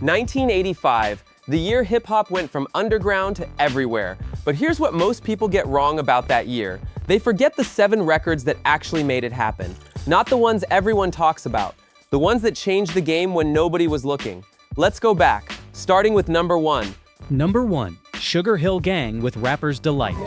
1985, the year hip-hop went from underground to everywhere. But here's what most people get wrong about that year. They forget the 7 records that actually made it happen. Not the ones everyone talks about. The ones that changed the game when nobody was looking. Let's go back, starting with number 1. Number 1, Sugarhill Gang with Rapper's Delight.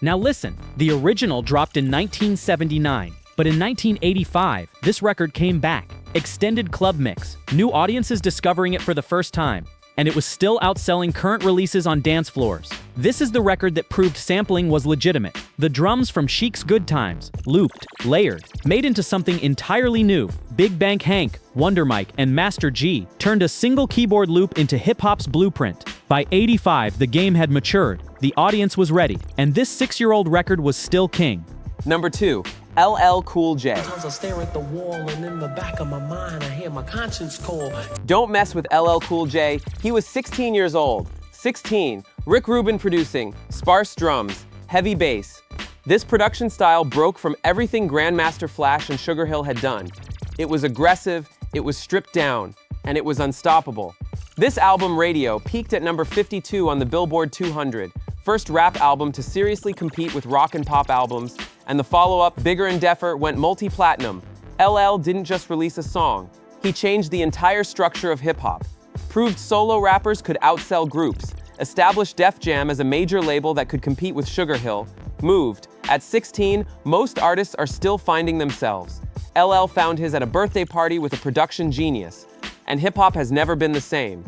Now listen, the original dropped in 1979, but in 1985, this record came back. Extended club mix, new audiences discovering it for the first time, and it was still outselling current releases on dance floors. This is the record that proved sampling was legitimate. The drums from Chic's Good Times, looped, layered, made into something entirely new. Big Bank Hank, Wonder Mike, and Master G turned a single keyboard loop into hip-hop's blueprint. By 85, the game had matured, the audience was ready, and this 6-year-old record was still king. Number 2, LL Cool J. Sometimes I stare at the wall and in the back of my mind I hear my conscience call. Don't mess with LL Cool J. He was 16 years old. 16. Rick Rubin producing, sparse drums, heavy bass. This production style broke from everything Grandmaster Flash and Sugarhill had done. It was aggressive, it was stripped down, and it was unstoppable. This album, Radio, peaked at number 52 on the Billboard 200, first rap album to seriously compete with rock and pop albums, and the follow-up, Bigger and Deffer, went multi-platinum. LL didn't just release a song, he changed the entire structure of hip-hop, proved solo rappers could outsell groups, established Def Jam as a major label that could compete with Sugarhill, moved. At 16, most artists are still finding themselves. LL found his at a birthday party with a production genius, and hip-hop has never been the same.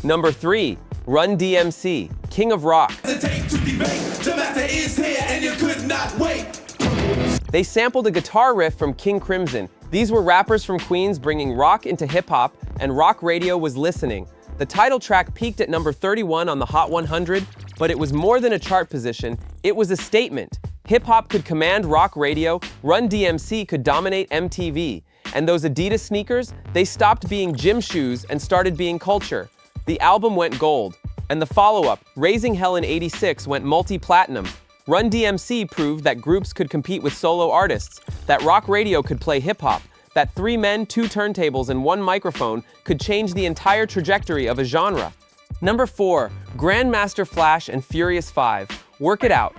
Number 3, Run-DMC, King of Rock. They sampled a guitar riff from King Crimson. These were rappers from Queens bringing rock into hip-hop, and rock radio was listening. The title track peaked at number 31 on the Hot 100, but it was more than a chart position, it was a statement. Hip-hop could command rock radio, Run-DMC could dominate MTV, and those Adidas sneakers, they stopped being gym shoes and started being culture. The album went gold, and the follow-up, Raising Hell in '86, went multi-platinum. Run-DMC proved that groups could compete with solo artists, that rock radio could play hip-hop, that 3 men, 2 turntables, and 1 microphone could change the entire trajectory of a genre. Number 4, Grandmaster Flash and Furious 5, Work It Out.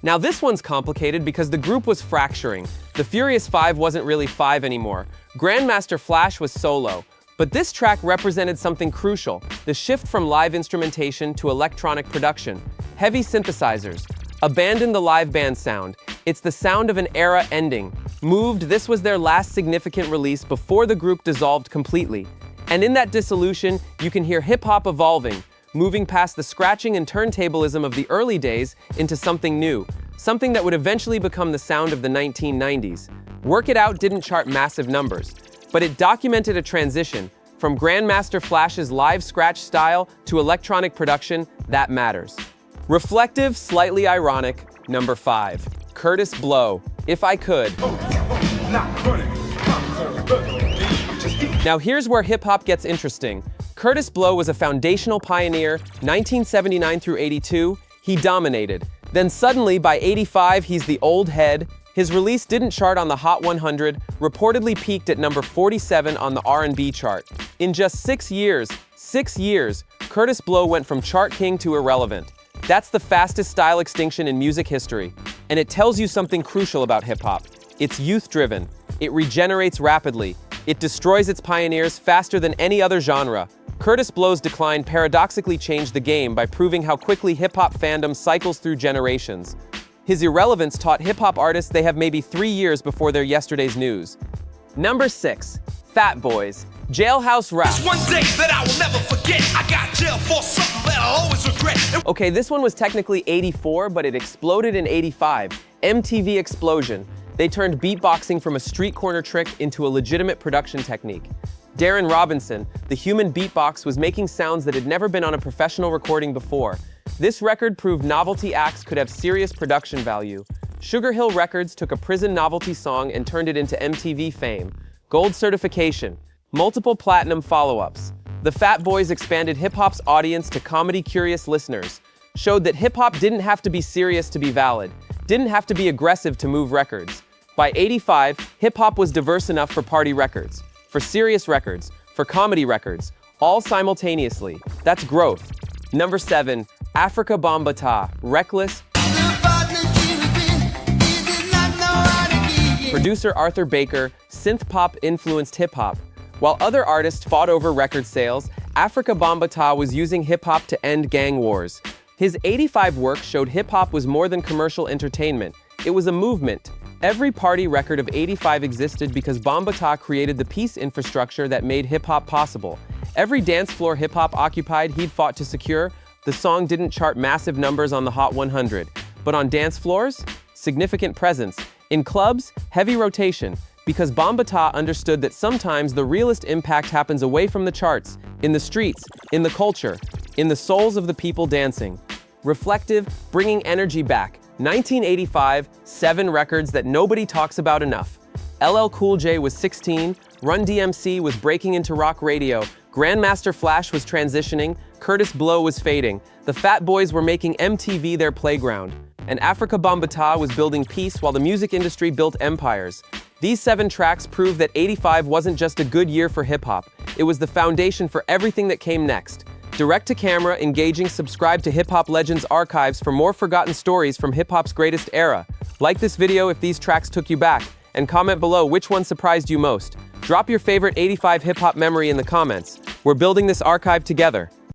Now this one's complicated because the group was fracturing. The Furious 5 wasn't really 5 anymore. Grandmaster Flash was solo. But this track represented something crucial, the shift from live instrumentation to electronic production. Heavy synthesizers. Abandon the live band sound. It's the sound of an era ending. Moved, this was their last significant release before the group dissolved completely. And in that dissolution, you can hear hip-hop evolving, moving past the scratching and turntablism of the early days into something new, something that would eventually become the sound of the 1990s. Work It Out didn't chart massive numbers, but it documented a transition from Grandmaster Flash's live scratch style to electronic production that matters. Reflective, slightly ironic, number 5, Kurtis Blow, If I Could. Now here's where hip-hop gets interesting. Kurtis Blow was a foundational pioneer, 1979 through 82, he dominated. Then suddenly, by 85, he's the old head. His release didn't chart on the Hot 100, reportedly peaked at number 47 on the R&B chart. In just 6 years, Kurtis Blow went from chart king to irrelevant. That's the fastest style extinction in music history. And it tells you something crucial about hip-hop. It's youth-driven. It regenerates rapidly. It destroys its pioneers faster than any other genre. Kurtis Blow's decline paradoxically changed the game by proving how quickly hip-hop fandom cycles through generations. His irrelevance taught hip-hop artists they have maybe 3 years before their yesterday's news. Number 6, Fat Boys, Jailhouse Rap. It's one day that I will never forget. I got jailed for something that I'll always regret. Okay, this one was technically 84, but it exploded in 85. MTV explosion. They turned beatboxing from a street corner trick into a legitimate production technique. Darren Robinson, the human beatbox, was making sounds that had never been on a professional recording before. This record proved novelty acts could have serious production value. Sugarhill Records took a prison novelty song and turned it into MTV fame. Gold certification, multiple platinum follow-ups. The Fat Boys expanded hip-hop's audience to comedy-curious listeners, showed that hip-hop didn't have to be serious to be valid, didn't have to be aggressive to move records. By 85, hip-hop was diverse enough for party records, for serious records, for comedy records, all simultaneously. That's growth. Number 7, Afrika Bambaataa, Reckless. Producer Arthur Baker, synth-pop influenced hip-hop. While other artists fought over record sales, Afrika Bambaataa was using hip-hop to end gang wars. His 85 work showed hip-hop was more than commercial entertainment. It was a movement. Every party record of 85 existed because Bambaataa created the peace infrastructure that made hip-hop possible. Every dance floor hip-hop occupied he'd fought to secure, the song didn't chart massive numbers on the Hot 100. But on dance floors, significant presence. In clubs, heavy rotation. Because Bambaataa understood that sometimes the realest impact happens away from the charts, in the streets, in the culture, in the souls of the people dancing. Reflective, bringing energy back. 1985, 7 records that nobody talks about enough. LL Cool J was 16, Run-DMC was breaking into rock radio, Grandmaster Flash was transitioning, Kurtis Blow was fading, the Fat Boys were making MTV their playground, and Afrika Bambaataa was building peace while the music industry built empires. These 7 tracks prove that 85 wasn't just a good year for hip-hop, it was the foundation for everything that came next. Direct-to-camera, engaging, subscribe to Hip Hop Legends Archives for more forgotten stories from hip-hop's greatest era. Like this video if these tracks took you back, and comment below which one surprised you most. Drop your favorite 85 hip-hop memory in the comments. We're building this archive together.